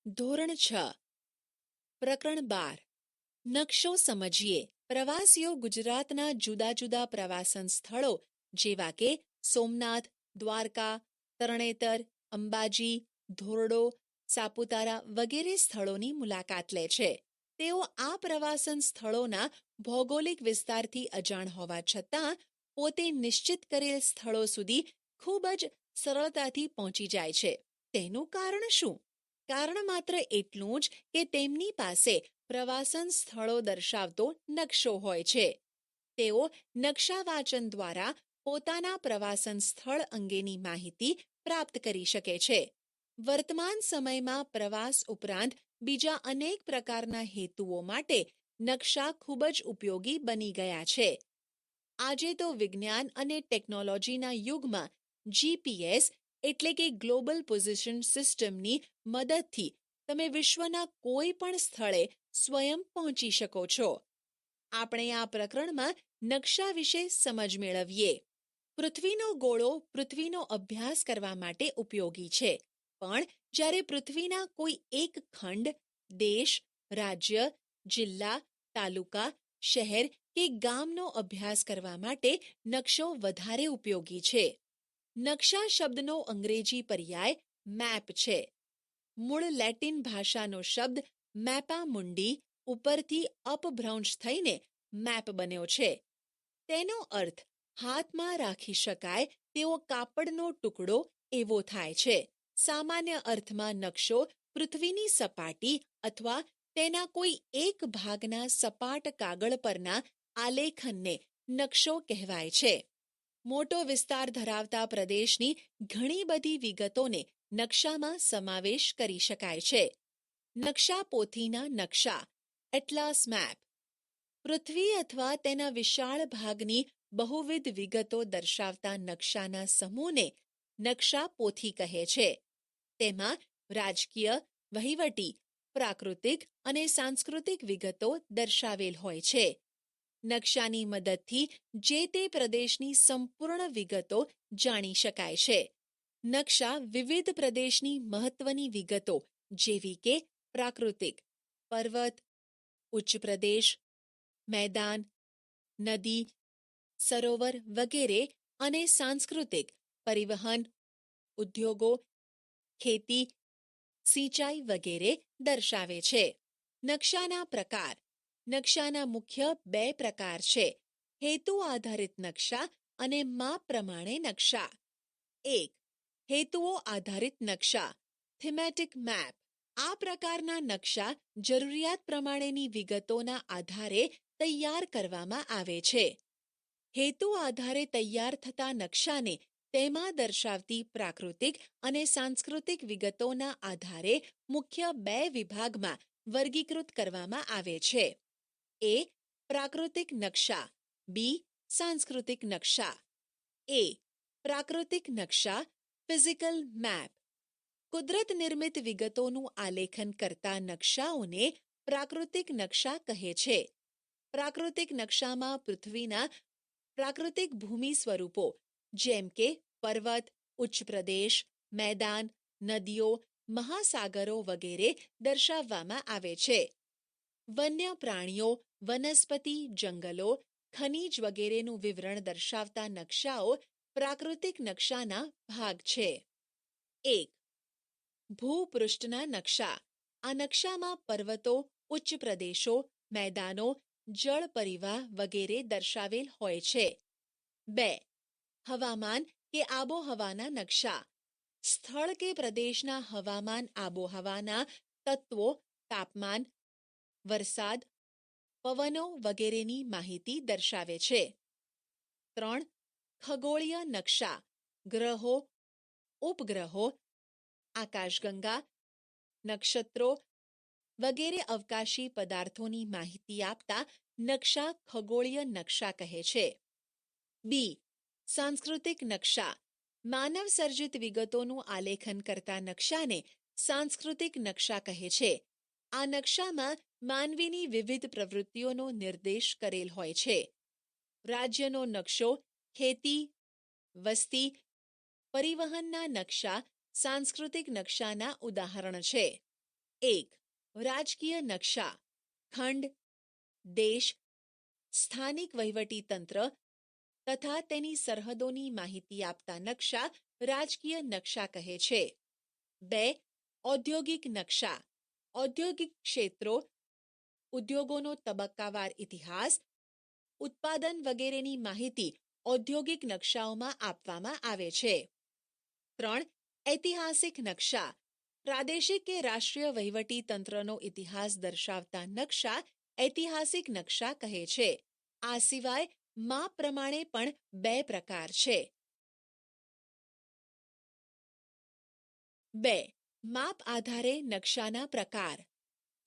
ધોરણ 6 પ્રકરણ 12 નકશો સમજીએ. પ્રવાસીઓ ગુજરાતના જુદા જુદા પ્રવાસન સ્થળો જેવા કે સોમનાથ, દ્વારકા, તરણેતર, અંબાજી, ધોરડો, સાપુતારા વગેરે સ્થળોની મુલાકાત લે છે. તેઓ આ પ્રવાસન સ્થળોના ભૌગોલિક વિસ્તારથી અજાણ હોવા છતાં પોતે નિશ્ચિત કરેલ સ્થળો સુધી ખૂબ જ સરળતાથી પહોંચી જાય છે. તેનું કારણ શું? કારણ માત્ર એટલું જ કે તેમની પાસે પ્રવાસન સ્થળો દર્શાવતો નકશો હોય છે. તેઓ નકશા વાંચન દ્વારા પોતાના પ્રવાસન સ્થળ અંગેની માહિતી પ્રાપ્ત કરી શકે છે. વર્તમાન સમયમાં પ્રવાસ ઉપરાંત બીજા અનેક પ્રકારના હેતુઓ માટે નકશા ખૂબ જ ઉપયોગી બની ગયા છે. આજે તો વિજ્ઞાન અને ટેકનોલોજીના યુગમાં જીપીએસ એટલે કે ગ્લોબલ પોઝિશન સિસ્ટમની મદદથી તમે વિશ્વના કોઈ પણ સ્થળે સ્વયં પહોંચી શકો છો. આપણે આ પ્રકરણમાં નકશા વિશે સમજ મેળવીએ. પૃથ્વીનો ગોળો પૃથ્વીનો અભ્યાસ કરવા માટે ઉપયોગી છે, પણ જ્યારે પૃથ્વીના કોઈ એક ખંડ, દેશ, રાજ્ય, જિલ્લા, તાલુકા, શહેર કે ગામનો અભ્યાસ કરવા માટે નકશો વધારે ઉપયોગી છે. નકશા શબ્દનો અંગ્રેજી પર્યાય મેપ છે. મૂળ લેટિન ભાષાનો શબ્દ મેપા મુન્ડી ઉપરથી અપભ્રંશ થઈને મેપ બન્યો છે. તેનો અર્થ હાથમાં રાખી શકાય તેવો કાપડનો ટુકડો એવો થાય છે. સામાન્ય અર્થમાં નકશો પૃથ્વીની સપાટી અથવા તેના કોઈ એક ભાગના સપાટ કાગળ પરના આલેખનને નકશો કહેવાય છે. મોટો વિસ્તાર ધરાવતા પ્રદેશની ઘણી બધી વિગતોને નકશામાં સમાવેશ કરી શકાય છે. નકશા પોથીના નકશા એટલાસ મેપ પૃથ્વી અથવા તેના વિશાળ ભાગની બહુવિધ વિગતો દર્શાવતા નકશાના સમૂહને નકશા પોથી કહે છે. તેમાં રાજકીય, વહીવટી, પ્રાકૃતિક અને સાંસ્કૃતિક વિગતો દર્શાવેલ હોય છે. નકશાની મદદથી જે તે પ્રદેશની સંપૂર્ણ વિગતો જાણી શકાય છે. નકશા વિવિધ પ્રદેશની મહત્વની વિગતો જેવી કે પ્રાકૃતિક, પર્વત, ઉચ્ચ પ્રદેશ, મેદાન, નદી, સરોવર વગેરે અને સાંસ્કૃતિક, પરિવહન, ઉદ્યોગો, ખેતી, સિંચાઈ વગેરે દર્શાવે છે. નકશાના પ્રકાર. નકશાના મુખ્ય બે પ્રકાર છે: હેતુ આધારિત નકશા અને માપ પ્રમાણે નકશા. 1. હેતુઓ આધારિત નકશા થીમેટિક મેપ. આ પ્રકારના નકશા જરૂરિયાત પ્રમાણેની વિગતોના આધારે તૈયાર કરવામાં આવે છે. હેતુ આધારે તૈયાર થતા નકશાને તેમાં દર્શાવતી પ્રાકૃતિક અને સાંસ્કૃતિક વિગતોના આધારે મુખ્ય બે વિભાગમાં વર્ગીકૃત કરવામાં આવે છે. એ. પ્રાકૃતિક નકશા. બી. સાંસ્કૃતિક નકશા. એ. પ્રાકૃતિક નકશા ફિઝિકલ મેપ. કુદરત નિર્મિત વિગતોનું આલેખન કરતા નકશાઓને પ્રાકૃતિક નકશા કહે છે. પ્રાકૃતિક નકશામાં પૃથ્વીના પ્રાકૃતિક ભૂમિ સ્વરૂપો જેમ કે પર્વત, ઉચ્ચ પ્રદેશ, મેદાન, નદીઓ, મહાસાગરો વગેરે દર્શાવવામાં આવે છે. વન્ય પ્રાણીઓ, વનસ્પતિ, જંગલો, ખનિજ વગેરેનું વિવરણ દર્શાવતા નકશાઓ પ્રાકૃતિક નકશાના ભાગ છે. 1. ભૂપૃષ્ઠના નકશા. આ નકશામાં પર્વતો, ઉચ્ચ પ્રદેશો, મેદાનો, જળ પરિવાહ વગેરે દર્શાવેલ હોય છે. 2. હવામાન કે આબોહવાના નકશા. સ્થળ કે પ્રદેશના હવામાન આબોહવાના તત્વો, તાપમાન, વરસાદ, પવનો વગેરેની માહિતી દર્શાવે છે. 3. ખગોળીય નકશા. ગ્રહો, ઉપગ્રહો, આકાશગંગા, નક્ષત્રો વગેરે અવકાશી પદાર્થોની માહિતી આપતા નકશા ખગોળીય નકશા કહે છે. બી. સાંસ્કૃતિક નકશા. માનવ સર્જિત વિગતોનું આલેખન કરતા નકશાને સાંસ્કૃતિક નકશા કહે છે. આ નકશામાં માનવીની વિવિધ પ્રવૃત્તિઓનો નિર્દેશ કરેલ હોય છે. રાજ્યનો નકશો, ખેતી, વસ્તી, પરિવહનના નકશા સાંસ્કૃતિક નકશાના ઉદાહરણ છે. એક, રાજકીય નકશા, ખંડ, દેશ, સ્થાનિક વહીવટીતંત્ર તથા તેની સરહદોની માહિતી આપતા નકશા રાજકીય નકશા કહે છે. 2, ઔદ્યોગિક નકશા, ઔદ્યોગિક ક્ષેત્રો, ઉદ્યોગોનો તબક્કાવાર ઇતિહાસ, ઉત્પાદન વગેરેની માહિતી ઔદ્યોગિક નકશાઓમાં આપવામાં આવે છે. 3, ઐતિહાસિક નકશા, પ્રાદેશિક કે રાષ્ટ્રીય વહીવટી તંત્રનો ઇતિહાસ દર્શાવતા નકશા ઐતિહાસિક નકશા કહે છે. આ સિવાય માપ પ્રમાણે પણ 2 પ્રકાર છે. 2, માપ આધારે નકશાના પ્રકાર.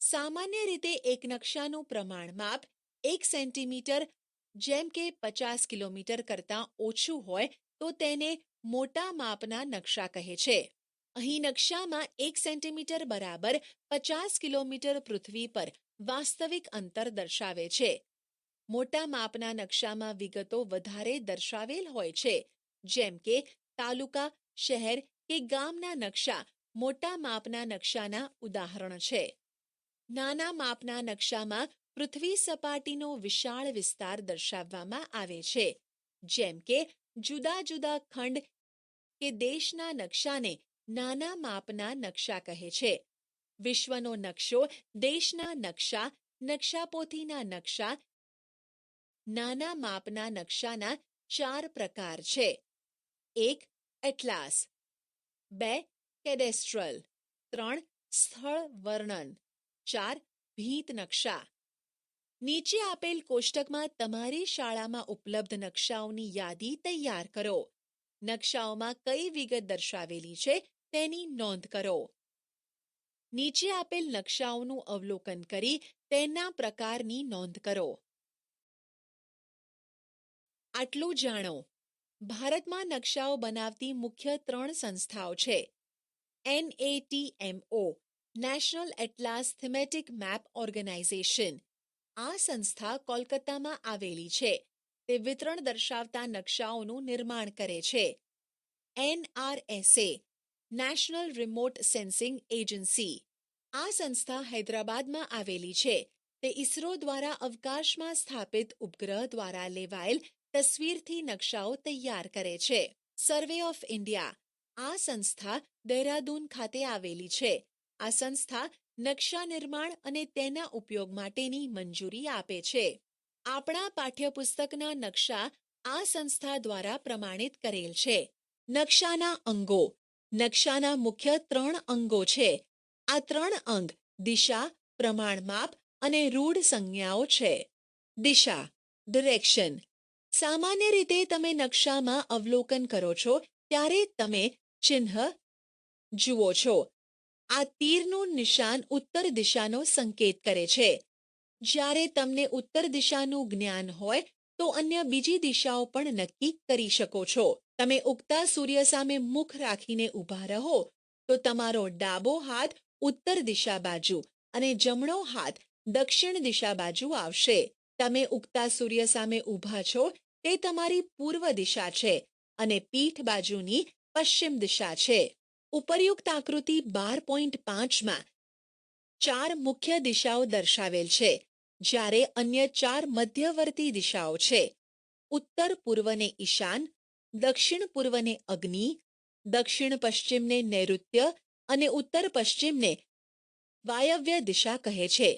સામાન્ય રીતે એક નકશાનું પ્રમાણ માપ 1 સેન્ટીમીટર જેમ કે 50 કિલોમીટર કરતાં ઓછું હોય તો તેને મોટા માપના નકશા કહે છે. અહીં નકશામાં 1 સેન્ટીમીટર બરાબર 50 કિલોમીટર પૃથ્વી પર વાસ્તવિક અંતર દર્શાવે છે. મોટા માપના નકશામાં વિગતો વધારે દર્શાવેલ હોય છે, જેમ કે તાલુકા, શહેર કે ગામના નકશા મોટા માપના નકશાના ઉદાહરણ છે. નાના માપના નકશામાં પૃથ્વી સપાટીનો વિશાળ વિસ્તાર દર્શાવવામાં આવે છે, જેમ કે જુદા જુદા ખંડ કે દેશના નકશાને નાના માપના નકશા કહે છે. વિશ્વનો નકશો, દેશના નકશા, નકશાપોથીના નકશા. નાના માપના નકશાના 4 પ્રકાર છે. 1, એટલાસ. 2, કેડેસ્ટ્રલ. 3, સ્થળ વર્ણન. 4, ભીંત નકશા. નીચે આપેલ કોષ્ટકમાં તમારી શાળામાં ઉપલબ્ધ નકશાઓની યાદી તૈયાર કરો. નકશાઓમાં કઈ વિગત દર્શાવેલી છે તેની નોંધ કરો. નીચે આપેલ નકશાઓનું અવલોકન કરી તેના પ્રકારની નોંધ કરો. આટલું જાણો. ભારતમાં નકશાઓ બનાવતી મુખ્ય 3 સંસ્થાઓ છે. NATMO, national atlas thematic map organisation. આ સંસ્થા કોલકાતામાં આવેલી છે. તે વિતરણ દર્શાવતા નકશાઓનું નિર્માણ કરે છે. NRSA, national remote sensing agency. આ સંસ્થા હૈદરાબાદમાં આવેલી છે. તે ઇસરો દ્વારા અવકાશમાં સ્થાપિત ઉપગ્રહ દ્વારા લેવાયેલ તસવીરથી નકશાઓ તૈયાર કરે છે. Survey of India. આ સંસ્થા દહેરાદૂન ખાતે આવેલી છે. આ સંસ્થા નકશા નિર્માણ અને તેના ઉપયોગ માટેની મંજૂરી આપે છે. આપણા પાઠ્યપુસ્તકના નકશા આ સંસ્થા દ્વારા પ્રમાણિત કરેલ છે. નકશાના અંગો. નકશાના મુખ્ય 3 અંગો છે. આ 3 અંગ દિશા, પ્રમાણમાપ અને રૂઢ સંજ્ઞાઓ છે. દિશા, ડિરેક્શન. સામાન્ય રીતે તમે નકશામાં અવલોકન કરો છો ત્યારે તમે ચિહ્ન જુઓ છો. આ તીરનું નિશાન ઉત્તર દિશાનો સંકેત કરે છે. જ્યારે તમને ઉત્તર દિશાનું જ્ઞાન હોય તો અન્ય બીજી દિશાઓ પણ નક્કી કરી શકો છો. તમે ઉગતા સૂર્ય સામે મુખ રાખીને ઊભા રહો તો તમારો ડાબો હાથ ઉત્તર દિશા બાજુ અને જમણો હાથ દક્ષિણ દિશા બાજુ આવશે. તમે ઉગતા સૂર્ય સામે ઊભા છો તે તમારી પૂર્વ દિશા છે અને પીઠ બાજુની પશ્ચિમ દિશા છે. ઉપરયુક્ત આકૃતિ 12.5માં 4 મુખ્ય દિશાઓ દર્શાવેલ છે, જ્યારે અન્ય 4 મધ્યવર્તી દિશાઓ છે. ઉત્તર પૂર્વને ઈશાન, દક્ષિણ પૂર્વને અગ્નિ, દક્ષિણ પશ્ચિમને નૈઋત્ય અને ઉત્તર પશ્ચિમને વાયવ્ય દિશા કહે છે.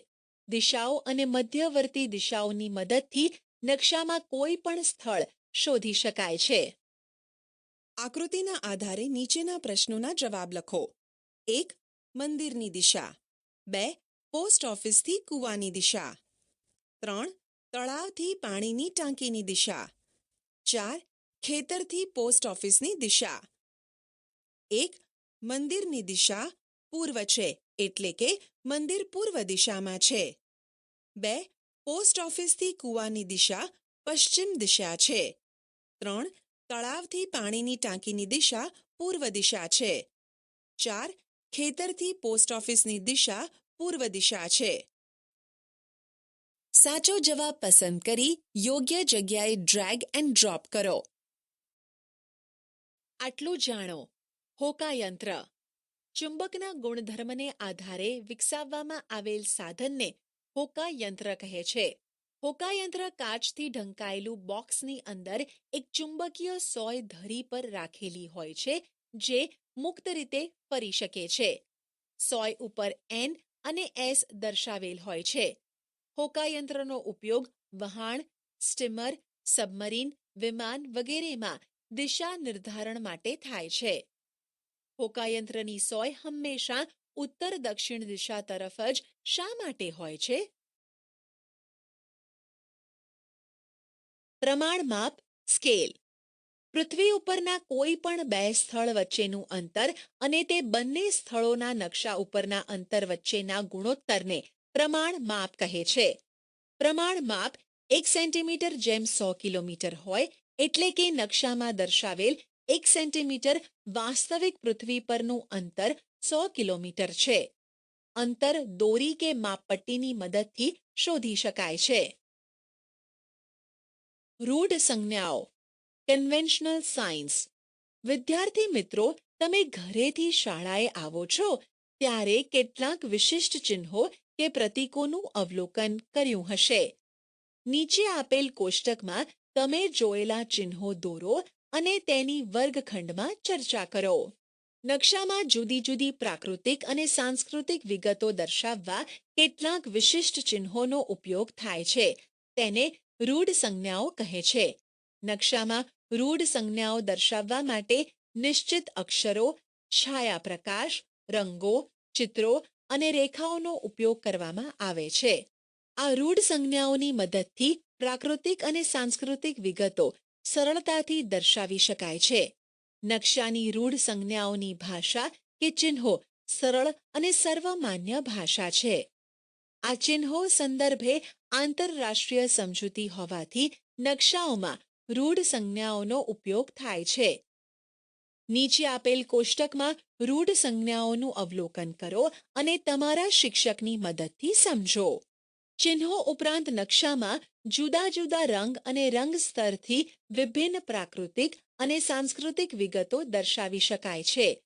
દિશાઓ અને મધ્યવર્તી દિશાઓની મદદથી નકશામાં કોઈ પણ સ્થળ શોધી શકાય છે. આકૃતિના આધારે નીચેના પ્રશ્નોના જવાબ લખો. 1, મંદિરની દિશા. 2, પોસ્ટ ઓફિસથી કૂવાની દિશા. 3, તળાવથી પાણીની ટાંકીની દિશા. 4, ખેતરથી પોસ્ટ ઓફિસની દિશા. 1, મંદિરની દિશા પૂર્વ છે, એટલે કે મંદિર પૂર્વ દિશામાં છે. 2, પોસ્ટ ઓફિસથી કૂવાની દિશા પશ્ચિમ દિશા છે. 3, તળાવથી પાણીની ટાંકીની દિશા પૂર્વ દિશા છે. 4, ખેતરથી પોસ્ટ ઓફિસની દિશા પૂર્વ દિશા છે. સાચો જવાબ પસંદ કરી યોગ્ય જગ્યાએ ડ્રેગ એન્ડ ડ્રોપ કરો. આટલું જાણો. હોકાયંત્ર. ચુંબકના ગુણધર્મને આધારે વિકસાવવામાં આવેલ સાધનને હોકાયંત્ર કહે છે. હોકાયંત્ર કાચથી ઢંકાયેલું બોક્સની અંદર એક ચુંબકીય સોય ધરી પર રાખેલી હોય છે, જે મુક્ત રીતે ફરી શકે છે. સોય ઉપર N અને S દર્શાવેલ હોય છે. હોકાયંત્રનો ઉપયોગ વહાણ, સ્ટીમર, સબમરીન, વિમાન વગેરેમાં દિશા નિર્ધારણ માટે થાય છે. હોકાયંત્રની સોય હંમેશા ઉત્તર દક્ષિણ દિશા તરફ જ શા માટે હોય છે? પ્રમાણ માપ સ્કેલ. પૃથ્વી ઉપરના કોઈ પણ બે સ્થળ વચ્ચેનું અંતર અને તે બંને સ્થળોના નકશા ઉપરના અંતર વચ્ચેના ગુણોત્તરને પ્રમાણ માપ કહે છે. પ્રમાણ માપ 1 સેન્ટીમીટર જેમ 100 કિલોમીટર હોય, એટલે કે નકશામાં દર્શાવેલ 1 સેન્ટીમીટર વાસ્તવિક પૃથ્વી પરનું અંતર 100 કિલોમીટર છે. અંતર દોરી કે માપપટ્ટીની મદદથી શોધી શકાય છે. રૂઢ સંજ્ઞાઓ કન્વેન્શનલ સાયન્સ. વિદ્યાર્થી મિત્રો, તમે ઘરેથી શાળાએ આવો છો ત્યારે કેટલાક વિશિષ્ટ ચિહ્નો કે પ્રતીકોનું અવલોકન કર્યું હશે. નીચે આપેલ કોષ્ટકમાં તમે જોયેલા ચિહ્નો દોરો અને તેની વર્ગખંડમાં ચર્ચા કરો. નકશામાં જુદી જુદી પ્રાકૃતિક અને સાંસ્કૃતિક વિગતો દર્શાવવા કેટલાક વિશિષ્ટ ચિહ્નોનો ઉપયોગ થાય છે. તેને રૂઢ સંજ્ઞાઓ કહે છે. નકશામાં રૂઢ સંજ્ઞાઓ દર્શાવવા માટે નિશ્ચિત અક્ષરો, છાયાપ્રકાશ, રંગો, ચિત્રો અને રેખાઓનો ઉપયોગ કરવામાં આવે છે. આ રૂઢ સંજ્ઞાઓની મદદથી પ્રાકૃતિક અને સાંસ્કૃતિક વિગતો સરળતાથી દર્શાવી શકાય છે. નકશાની રૂઢ સંજ્ઞાઓની ભાષા કે ચિહ્નો સરળ અને સર્વમાન્ય ભાષા છે. આ ચિહ્નો સંદર્ભે આંતરરાષ્ટ્રીય સમજૂતી હોવાથી નકશાઓમાં રૂઢ સંજ્ઞાઓનો ઉપયોગ થાય છે. નીચે આપેલ કોષ્ટકમાં રૂઢ સંજ્ઞાઓનું અવલોકન કરો અને તમારા શિક્ષકની મદદથી સમજો. ચિહ્નો ઉપરાંત નકશામાં જુદા જુદા રંગ અને રંગ સ્તરથી વિભિન્ન પ્રાકૃતિક અને સાંસ્કૃતિક વિગતો દર્શાવી શકાય છે.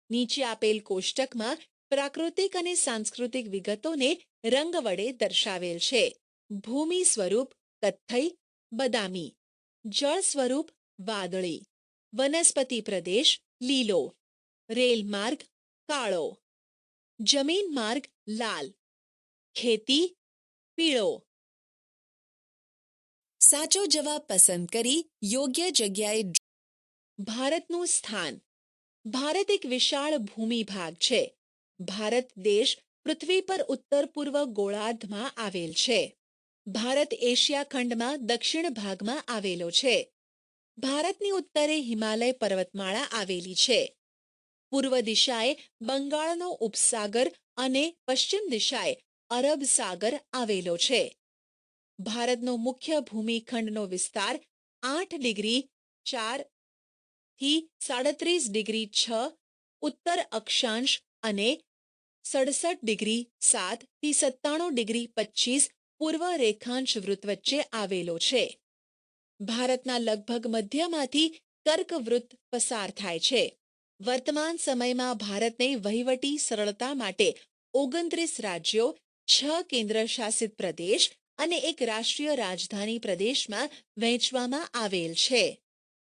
નીચે આપેલ કોષ્ટકમાં પ્રાકૃતિક અને સાંસ્કૃતિક વિગતોને રંગ વડે દર્શાવેલ છે. ભૂમિ સ્વરૂપ કથ્થઈ, બદામી. જળ સ્વરૂપ વાદળી. વનસ્પતિ પ્રદેશ લીલો. રેલ માર્ગ કાળો. જમીન માર્ગ લાલ. ખેતી પીળો. સાચો જવાબ પસંદ કરી યોગ્ય જગ્યાએ. ભારતનું સ્થાન. ભારત એક વિશાળ ભૂમિભાગ છે. ભારત દેશ પૃથ્વી પર ઉત્તર પૂર્વ ગોળાર્ધમાં આવેલ છે. ભારત એશિયા ખંડમાં દક્ષિણ ભાગમાં આવેલો છે. ભારતની ઉત્તરે હિમાલય પર્વતમાળા આવેલી છે. પૂર્વ દિશાએ બંગાળનો ઉપસાગર અને પશ્ચિમ દિશાએ અરબ સાગર આવેલો છે. ભારતનો મુખ્ય ભૂમિખંડનો વિસ્તાર 8 ડિગ્રી 4 થી 37 ડિગ્રી 6 ઉત્તર અક્ષાંશ અને 67 ડિગ્રી 7 થી 97 ડિગ્રી 25 પૂર્વ રેખાંશ વૃત્ત વચ્ચે આવેલો છે. ભારતના લગભગ મધ્યમાંથી કર્કવૃત્ત પસાર થાય છે. વર્તમાન સમયમાં ભારતને વહીવટી સરળતા માટે 29 રાજ્યો, 6 કેન્દ્રશાસિત પ્રદેશ અને એક રાષ્ટ્રીય રાજધાની પ્રદેશમાં વહેંચવામાં આવેલ છે.